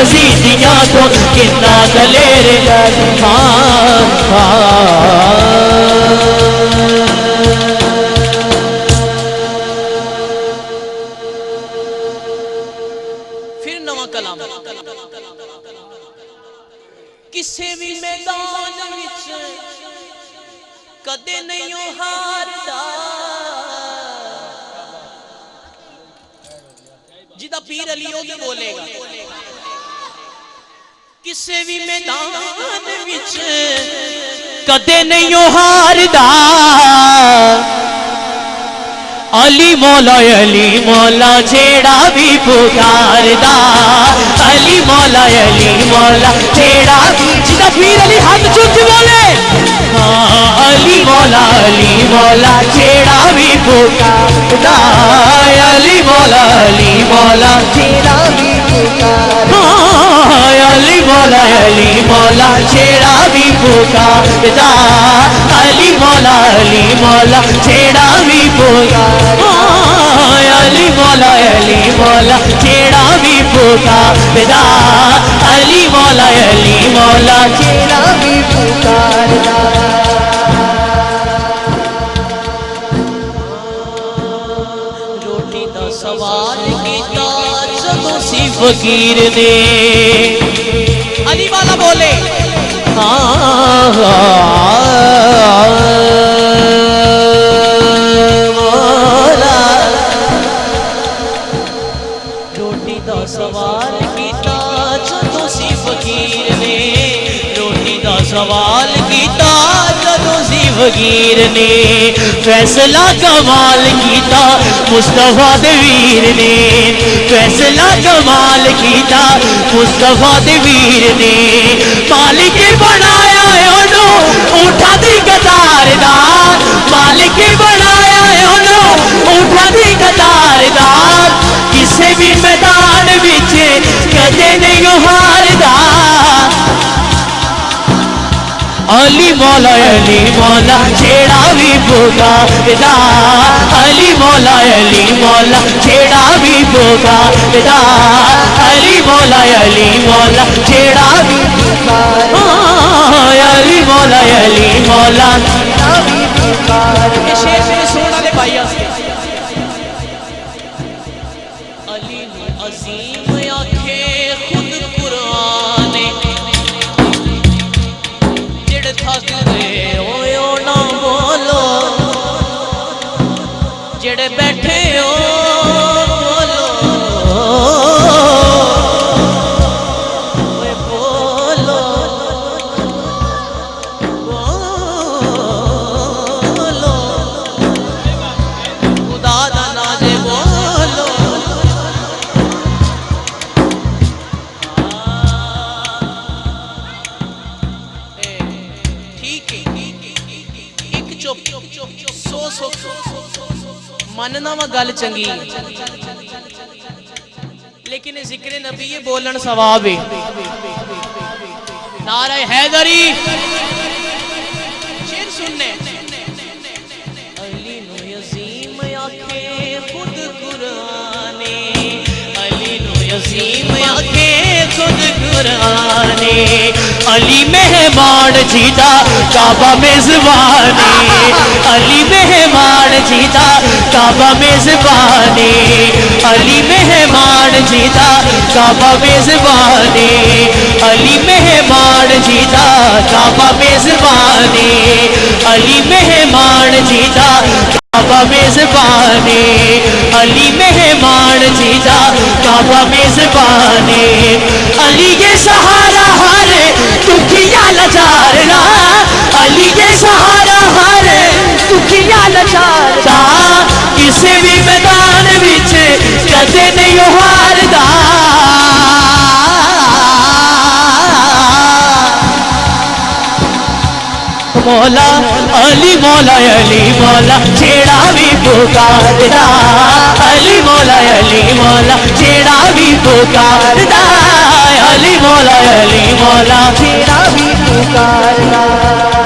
यजीदियां तो कितना दलेर फिर नवा कलाम किसी भी मैदान विच कदे नहीं हारदा जिदा पीर अली होगी बोलेगा किसी भी मैदान विच कदे नहीं हारदा अली मौला जेड़ा भी पुकारदा अली मौला जेड़ा भी जिदा पीर अली हाथ चुक बोले हाँ अली मौला जेड़ा भी पुकारदा अली मौला जेड़ा भी पुकारदा अली मौला जेड़ा भी पुकारदा अली मौला जेड़ा भी पुकारदा अली मौला जेड़ा भी पुकारदा अली मौला जेड़ा भी पुकारदा रोटी दा सवाल कीता जदों सी फकीर ने अली वाला बोले रोटी दा सवाल कीता जदों सी फकीर ने रोटी दा सवाल कीता जदों सी फकीर ने फैसला कमाल कीता मुस्तफा दे वीर ने फैसला कमाल कीता मुस्तफा दे वीर ने मालिक बनाया ओनो ऊठा दी कतारदार मालिक बनाया ओनो ऊठा दी कतारदार किसी भी मैदान विच कदे नहीं हारदा अली मौला जेड़ा भी पुकारदा अली मौला जेड़ा भी पुकारदा अली मौला जेड़ा भी पुकारदा अली मौला जेड़ा भी पुकारदा ये शेर मेरे सोना दे भाई अली अजीम आखे खुद कुरान जेड़े थक गए ओ ना बोलो जेड़े बैठे हो बोलो बोलो बोलो खुदा दा नाजे बोलो मनना वा गल चंगी लेकिन जिक्र नबी ये बोलन सवाब है नारा हैदरी शेर सुनने अली नु यजीम आखे खुद कुराने अली नु यजीम आखे खुद कुराने अली मेहमान जीदा काबा मेजबानी अली मेहमान जीदा काबा मेजबानी अली मेहमान जीदा काबा मेजबानी अली मेहमान जीदा काबा मेजबानी अली मेहमान जीदा काबा मेजबानी अली मेहमान जीदा काबा मेजबानी अली के सहारा हारे दुखिया लाचारना अली के सहारा हारे दुखिया लाचारना किसी भी मैदान विच कदे नहीं हारदा मौला अली मौला जेड़ा भी पुकारदा अली मौला जेड़ा भी पुकारदा अली मौला जेड़ा भी पुकारदा